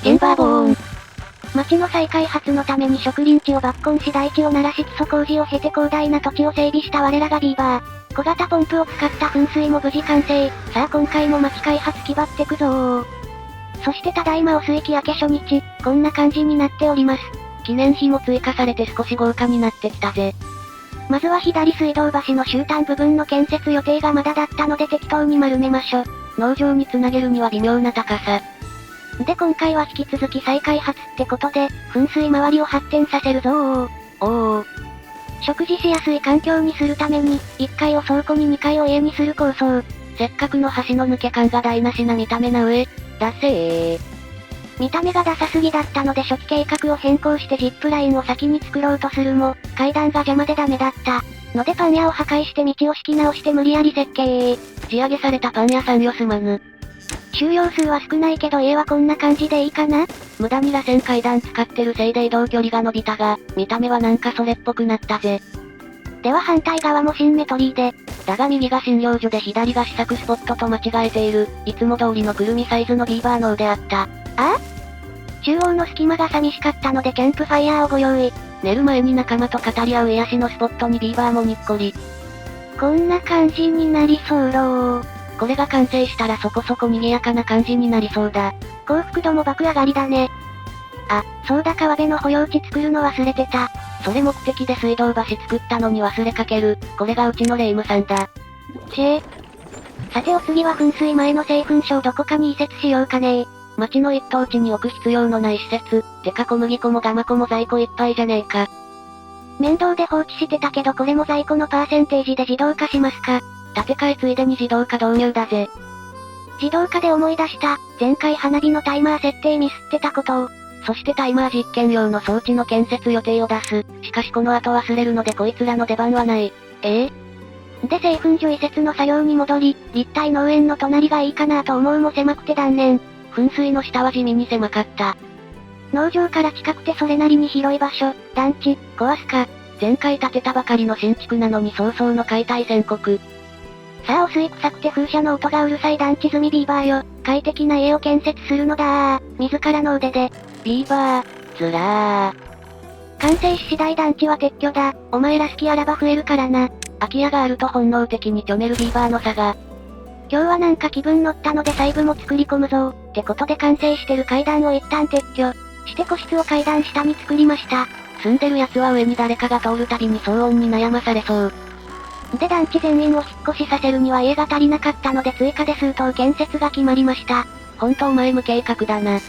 チェンバーボーン。町の再開発のために植林地を抜根し台地を鳴らし基礎工事を経て広大な土地を整備した我らがビーバー。小型ポンプを使った噴水も無事完成。さあ今回も町開発気張ってくぞー。そしてただいまお水期明け初日、こんな感じになっております。記念碑も追加されて少し豪華になってきたぜ。まずは左水道橋の終端部分の建設予定がまだだったので適当に丸めましょ。農場につなげるには微妙な高さ。で今回は引き続き再開発ってことで、噴水周りを発展させるぞー。おー。食事しやすい環境にするために、1階を倉庫に2階を家にする構想。せっかくの橋の抜け感が台無しな見た目な上、だせー。見た目がダサすぎだったので初期計画を変更してジップラインを先に作ろうとするも、階段が邪魔でダメだった。のでパン屋を破壊して道を敷き直して無理やり設計。地上げされたパン屋さんよすまぬ。収容数は少ないけど家はこんな感じでいいかな？無駄に螺旋階段使ってるせいで移動距離が伸びたが、見た目はなんかそれっぽくなったぜ。では反対側もシンメトリーで。だが右が診療所で左が試作スポットと間違えている、いつも通りのくるみサイズのビーバー脳であった。あ中央の隙間が寂しかったのでキャンプファイヤーをご用意。寝る前に仲間と語り合う癒しのスポットにビーバーもにっこり。こんな感じになりそうろー。これが完成したらそこそこ賑やかな感じになりそうだ。幸福度も爆上がりだね。あ、そうだ川辺の保養地作るの忘れてた。それ目的で水道橋作ったのに忘れかける。これがうちのレイムさんだ。さてお次は噴水前の製粉所をどこかに移設しようかねー。町の一等地に置く必要のない施設。てか小麦粉もガマ粉も在庫いっぱいじゃねえか。面倒で放置してたけどこれも在庫のパーセンテージで自動化しますか。建て替えついでに自動化導入だぜ。自動化で思い出した。前回花火のタイマー設定ミスってたことを。そしてタイマー実験用の装置の建設予定を出す。しかしこの後忘れるのでこいつらの出番はない。で製粉所移設の作業に戻り、立体農園の隣がいいかなと思うも狭くて断念。噴水の下は地味に狭かった。農場から近くてそれなりに広い場所、団地、壊すか。前回建てたばかりの新築なのに早々の解体宣告。さあお水臭くて風車の音がうるさい団地済みビーバーよ。快適な家を建設するのだー。自らの腕で。ビーバー、ずらー。完成し次第団地は撤去だ。お前ら好きあらば増えるからな。空き家があると本能的にちょめるビーバーの差が。今日はなんか気分乗ったので細部も作り込むぞ。ってことで完成してる階段を一旦撤去。して個室を階段下に作りました。住んでる奴は上に誰かが通るたびに騒音に悩まされそう。で団地全員を引っ越しさせるには家が足りなかったので追加で数棟建設が決まりました。ほんと前無計画だな。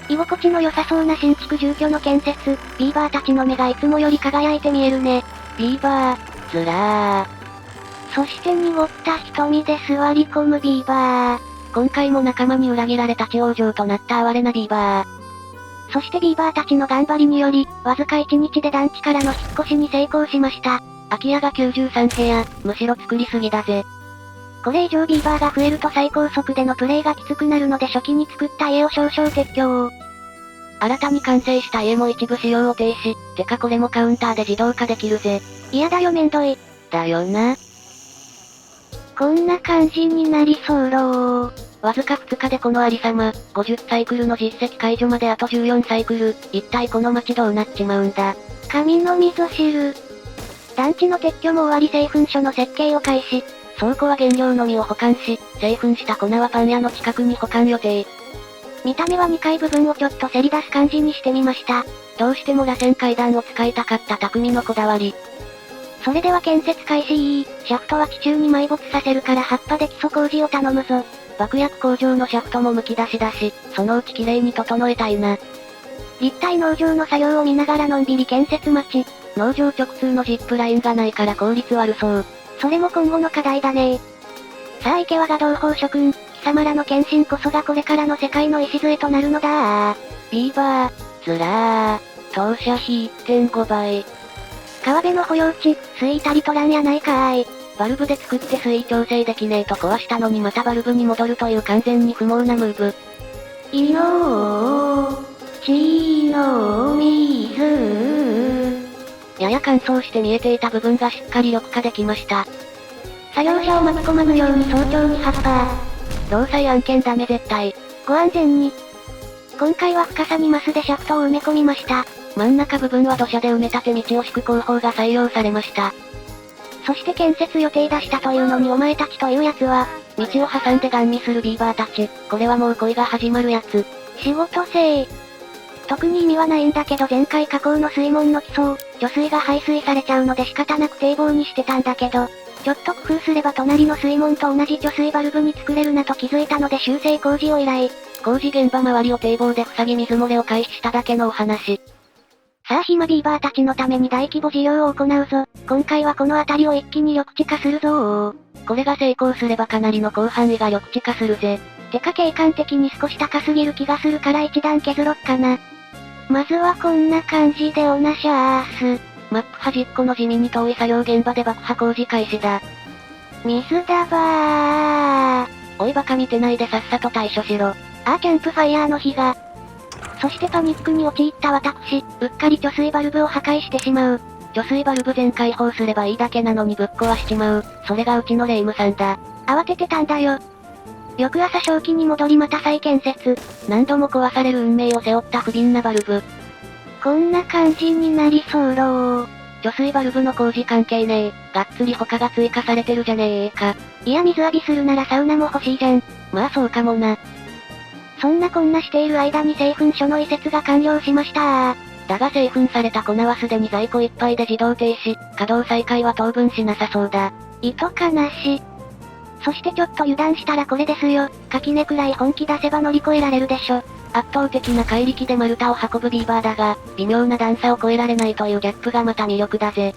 居心地の良さそうな新築住居の建設、ビーバーたちの目がいつもより輝いて見えるね。ビーバー、ずらー。そして濁った瞳で座り込むビーバー。今回も仲間に裏切られ立ち往生となった哀れなビーバー。そしてビーバーたちの頑張りにより、わずか1日で団地からの引っ越しに成功しました。空き家が93部屋、むしろ作りすぎだぜ。これ以上ビーバーが増えると最高速でのプレイがきつくなるので初期に作った家を少々撤去。新たに完成した家も一部使用を停止。てかこれもカウンターで自動化できるぜ。嫌だよめんどい。だよな。こんな感じになりそうろー。わずか2日でこのありさま、50サイクルの実績解除まであと14サイクル、一体この街どうなっちまうんだ。神の味噌汁。団地の撤去も終わり製粉所の設計を開始。倉庫は原料のみを保管し、製粉した粉はパン屋の近くに保管予定。見た目は2階部分をちょっとせり出す感じにしてみました。どうしても螺旋階段を使いたかった匠のこだわり。それでは建設開始。シャフトは地中に埋没させるから葉っぱで基礎工事を頼むぞ。爆薬工場のシャフトも剥き出しだし、そのうち綺麗に整えたいな。立体農場の作業を見ながらのんびり建設待ち。農場直通のジップラインがないから効率悪そう。それも今後の課題だね。さあ池和が同胞諸君、貴様らの献身こそがこれからの世界の礎となるのだ。ビーバー、ずらー、投射費 1.5 倍。川辺の保養地、水たりとらんやないかーい。バルブで作って水位調整できねえと壊したのにまたバルブに戻るという完全に不毛なムーブ。いのー、ちの水。やや乾燥して見えていた部分がしっかり緑化できました。作業者を巻き込まぬように早朝に発破。労災案件ダメ絶対。ご安全に。今回は深さ2マスでシャフトを埋め込みました。真ん中部分は土砂で埋め立て道を敷く工法が採用されました。そして建設予定出したというのにお前たちというやつは、道を挟んでガン見するビーバーたち、これはもう恋が始まるやつ。仕事性。特に意味はないんだけど前回河口の水門の基礎、貯水が排水されちゃうので仕方なく堤防にしてたんだけど、ちょっと工夫すれば隣の水門と同じ貯水バルブに作れるなと気づいたので修正工事を依頼。工事現場周りを堤防で塞ぎ水漏れを回避しただけのお話。さあ暇ビーバーたちのために大規模事業を行うぞ。今回はこの辺りを一気に緑地化するぞー。これが成功すればかなりの広範囲が緑地化するぜ。てか景観的に少し高すぎる気がするから一段削ろっかな。まずはこんな感じでおなしゃーす。マップ端っこの地味に遠い作業現場で爆破工事開始だ。水だばー。おいバカ見てないでさっさと対処しろ。キャンプファイヤーの火が。そしてパニックに陥った私、うっかり貯水バルブを破壊してしまう。貯水バルブ全開放すればいいだけなのにぶっ壊しちまう。それがうちのレイムさんだ。慌ててたんだよ。翌朝正気に戻りまた再建設。何度も壊される運命を背負った不憫なバルブ。こんな感じになりそうろー。貯水バルブの工事関係ねえ。がっつり他が追加されてるじゃねえか。いや水浴びするならサウナも欲しいじゃん。まあそうかもな。そんなこんなしている間に製粉所の移設が完了しましただが製粉された粉はすでに在庫いっぱいで自動停止、稼働再開は当分しなさそうだ。意図かなし。そしてちょっと油断したらこれですよ。垣根くらい本気出せば乗り越えられるでしょ。圧倒的な怪力で丸太を運ぶビーバーだが、微妙な段差を越えられないというギャップがまた魅力だぜ。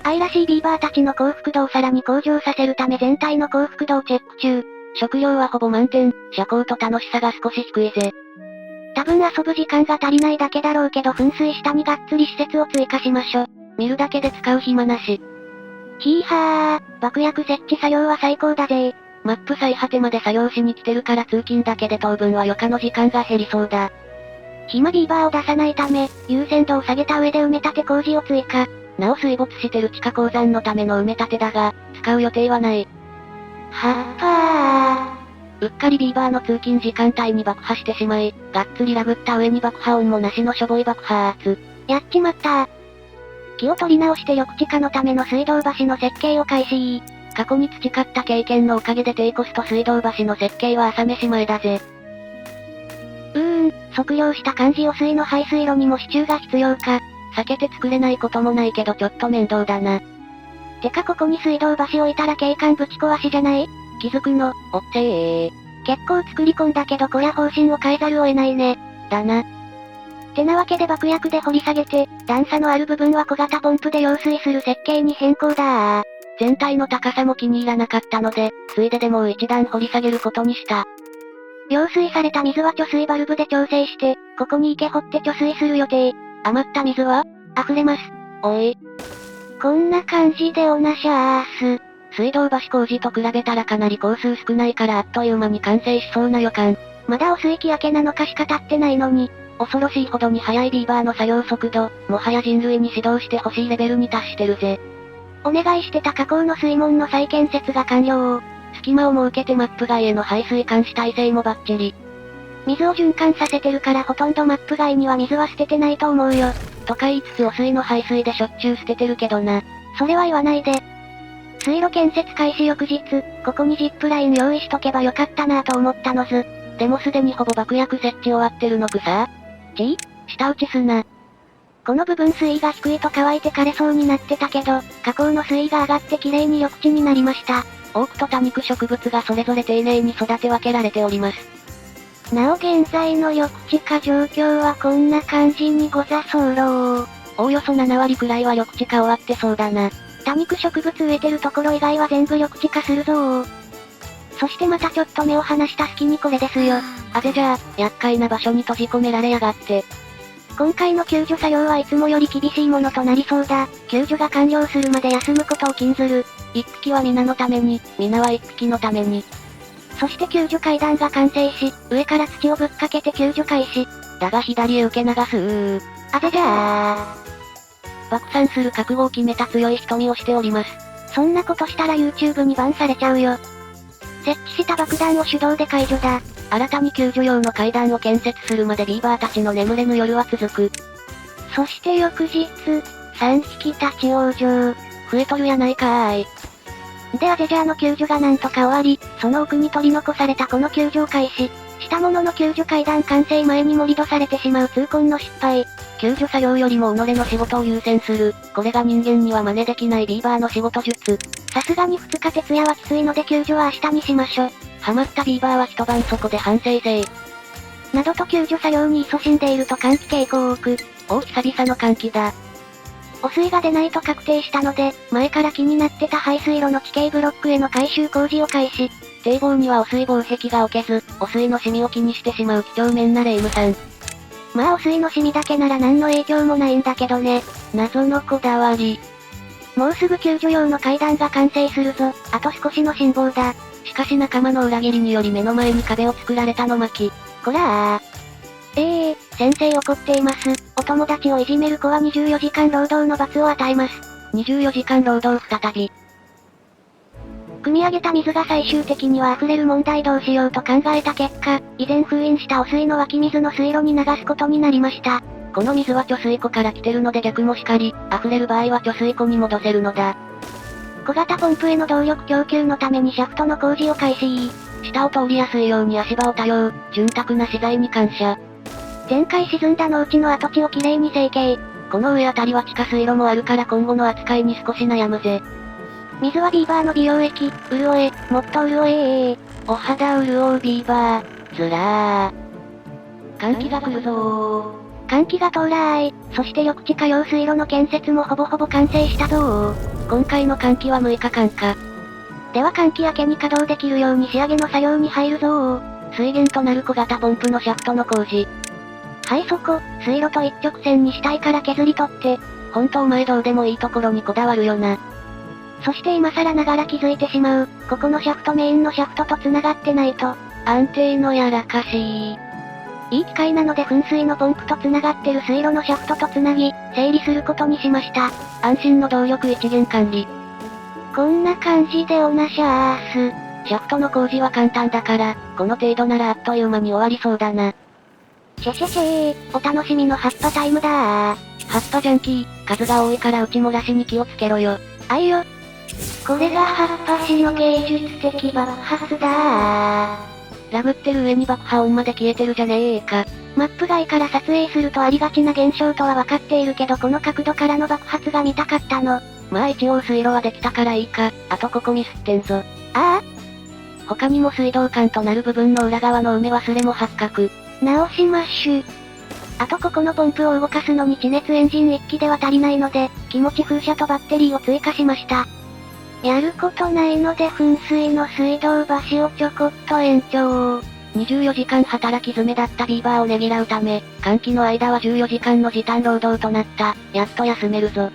愛らしいビーバーたちの幸福度をさらに向上させるため全体の幸福度をチェック中。食料はほぼ満点、社交と楽しさが少し低いぜ。多分遊ぶ時間が足りないだけだろうけど噴水下にがっつり施設を追加しましょ。見るだけで使う暇なし。ヒーハー、爆薬設置作業は最高だぜ。マップ最果てまで作業しに来てるから通勤だけで当分は余暇の時間が減りそうだ。暇ビーバーを出さないため、優先度を下げた上で埋め立て工事を追加。なお水没してる地下鉱山のための埋め立てだが、使う予定はない。うっかりビーバーの通勤時間帯に爆破してしまい、がっつりラグった上に爆破音もなしのしょぼい爆破圧。やっちまったー。気を取り直して緑地化のための水道橋の設計を開始。過去に培った経験のおかげで低コスト水道橋の設計は朝飯前だぜ。測量した感じ汚水の排水路にも支柱が必要か。避けて作れないこともないけどちょっと面倒だな。てかここに水道橋置いたら景観ぶち壊しじゃない？気づくの、おっせー。結構作り込んだけどこりゃ方針を変えざるを得ないね。だな。てなわけで爆薬で掘り下げて、段差のある部分は小型ポンプで揚水する設計に変更だー。全体の高さも気に入らなかったので、ついでもう一段掘り下げることにした。揚水された水は貯水バルブで調整して、ここに池掘って貯水する予定。余った水は溢れます。おい。こんな感じでおなしゃーす。水道橋工事と比べたらかなり工数少ないからあっという間に完成しそうな予感。まだお水期明けなのかしか経ってないのに。恐ろしいほどに速いビーバーの作業速度、もはや人類に指導してほしいレベルに達してるぜ。お願いしてた河口の水門の再建設が完了。隙間を設けてマップ外への排水監視体制もバッチリ。水を循環させてるからほとんどマップ外には水は捨ててないと思うよ。とか言いつつ汚水の排水でしょっちゅう捨ててるけどな。それは言わないで。水路建設開始翌日、ここにジップライン用意しとけばよかったなぁと思ったのず。でもすでにほぼ爆薬設置終わってるのくさ。下打ちすな。この部分水位が低いと乾いて枯れそうになってたけど、河口の水位が上がって綺麗に緑地になりました。多くと多肉植物がそれぞれ丁寧に育て分けられております。なお現在の緑地化状況はこんな感じにござそうろー。おおよそ7割くらいは緑地化終わってそうだな。多肉植物植えてるところ以外は全部緑地化するぞー。そしてまたちょっと目を離した隙にこれですよ。あぜじゃあ、厄介な場所に閉じ込められやがって。今回の救助作業はいつもより厳しいものとなりそうだ。救助が完了するまで休むことを禁ずる。一匹は皆のために、皆は一匹のために。そして救助階段が完成し、上から土をぶっかけて救助開始。だが左へ受け流すあぜじゃあ。爆散する覚悟を決めた強い瞳をしております。そんなことしたら YouTube にバンされちゃうよ。設置した爆弾を手動で解除だ。新たに救助用の階段を建設するまでビーバーたちの眠れぬ夜は続く。そして翌日、3匹立ち往生。増えとるやないかーい。でアゼジャーの救助がなんとか終わり、その奥に取り残されたこの救助を開始。したものの救助階段完成前に盛り土されてしまう痛恨の失敗。救助作業よりも己の仕事を優先する。これが人間には真似できないビーバーの仕事術。さすがに2日徹夜はきついので救助は明日にしましょ。ハマったビーバーは一晩そこで反省せい。などと救助作業に勤しんでいると換気傾向多く、久々の換気だ。汚水が出ないと確定したので、前から気になってた排水路の地形ブロックへの改修工事を開始。堤防には汚水防壁が置けず、汚水のシミを気にしてしまう几帳面なレイムさん。まあ汚水のシミだけなら何の影響もないんだけどね。謎のこだわり。もうすぐ救助用の階段が完成するぞ。あと少しの辛抱だ。しかし仲間の裏切りにより目の前に壁を作られたの巻。こらー。先生怒っています。お友達をいじめる子は24時間労働の罰を与えます。24時間労働再び。汲み上げた水が最終的には溢れる問題どうしようと考えた結果、以前封印した汚水の湧き水の水路に流すことになりました。この水は貯水湖から来てるので逆もしかり、溢れる場合は貯水湖に戻せるのだ。小型ポンプへの動力供給のためにシャフトの工事を開始。下を通りやすいように足場を多用、潤沢な資材に感謝。前回沈んだ農地の跡地をきれいに整形。この上あたりは地下水路もあるから今後の扱いに少し悩むぜ。水はビーバーの美容液、潤え、もっと潤えお肌潤うビーバー、ずらー。換気が来るぞー。換気が到来。そして緑地下用水路の建設もほぼほぼ完成したぞー。今回の換気は6日間か。では換気明けに稼働できるように仕上げの作業に入るぞー。水源となる小型ポンプのシャフトの工事。はいそこ、水路と一直線にしたいから削り取って。ほんとお前どうでもいいところにこだわるよな。そして今更ながら気づいてしまう。ここのシャフトメインのシャフトと繋がってないと。安定のやらかしいい機会なので噴水のポンプと繋がってる水路のシャフトと繋ぎ、整理することにしました。安心の動力一元管理。こんな感じでおなしゃーす。シャフトの工事は簡単だから、この程度ならあっという間に終わりそうだな。シェシェシェー、お楽しみの葉っぱタイムだー。葉っぱジャンキー、数が多いから打ち漏らしに気をつけろよ。あいよ。これが葉っぱ師の芸術的爆発だー。ラグってる上に爆破音まで消えてるじゃねえか。マップ外から撮影するとありがちな現象とは分かっているけどこの角度からの爆発が見たかったの。まあ一応水路はできたからいいか、あとここミスってんぞ。ああ他にも水道管となる部分の裏側の埋め忘れも発覚。直しまっしゅ。あとここのポンプを動かすのに地熱エンジン1機では足りないので、気持ち風車とバッテリーを追加しました。やることないので噴水の水道橋をちょこっと延長。24時間働き詰めだったビーバーをねぎらうため、換気の間は14時間の時短労働となった。やっと休めるぞ。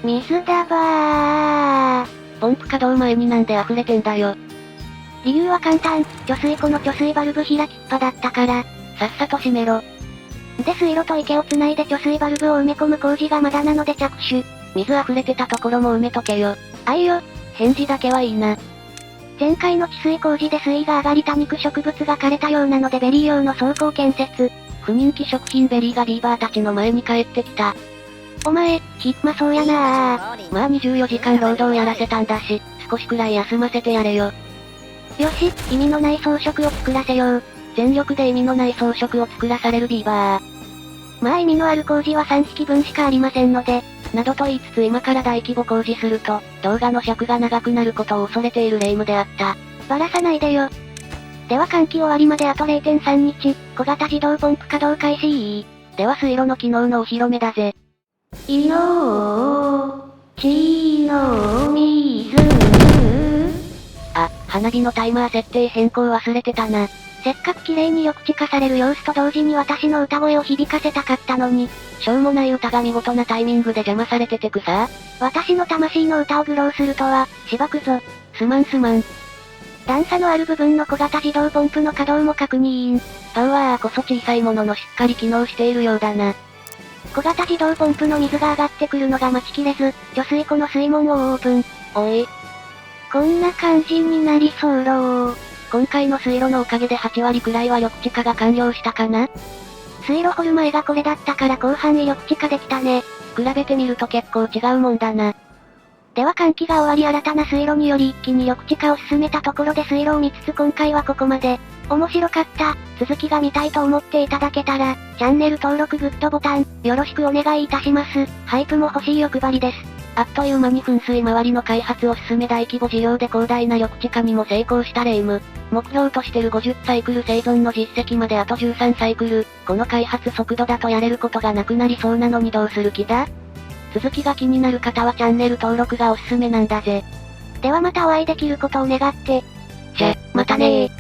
水だばー。ポンプ稼働前になんで溢れてんだよ。理由は簡単、貯水湖の貯水バルブ開きっぱだったから。さっさと閉めろ。で水路と池を繋いで貯水バルブを埋め込む工事がまだなので着手。水溢れてたところも埋めとけよ。あいよ。返事だけはいいな。前回の治水工事で水位が上がり多肉植物が枯れたようなのでベリー用の倉庫建設。不人気食品ベリーがビーバーたちの前に帰ってきた。お前、暇そうやなー。まあ24時間労働やらせたんだし、少しくらい休ませてやれよ。よし、意味のない装飾を作らせよう。全力で意味のない装飾を作らされるビーバー。まあ意味のある工事は3匹分しかありませんので、などと言いつつ今から大規模工事すると、動画の尺が長くなることを恐れている霊夢であった。ばらさないでよ。では換気終わりまであと 0.3 日、小型自動ポンプ稼働開始。では水路の機能のお披露目だぜ。いのー、ちの水あ、花火のタイマー設定変更忘れてたな。せっかく綺麗に緑地化される様子と同時に私の歌声を響かせたかったのに、しょうもない歌が見事なタイミングで邪魔されててくさ。私の魂の歌を愚弄するとは、しばくぞ。すまんすまん。段差のある部分の小型自動ポンプの稼働も確認。パワーこそ小さいもののしっかり機能しているようだな。小型自動ポンプの水が上がってくるのが待ちきれず、貯水湖の水門をオープン。おい。こんな感じになりそうろー。今回の水路のおかげで8割くらいは緑地化が完了したかな？水路掘る前がこれだったから広範囲緑地化できたね。比べてみると結構違うもんだな。では換気が終わり新たな水路により一気に緑地化を進めたところで水路を見つつ今回はここまで。面白かった、続きが見たいと思っていただけたら、チャンネル登録グッドボタン、よろしくお願いいたします。ハイプも欲しい欲張りです。あっという間に噴水周りの開発を進め大規模事業で広大な緑地化にも成功したレイム。目標としてる50サイクル生存の実績まであと13サイクル。この開発速度だとやれることがなくなりそうなのにどうする気だ？続きが気になる方はチャンネル登録がおすすめなんだぜ。ではまたお会いできることを願って。じゃ、またねー。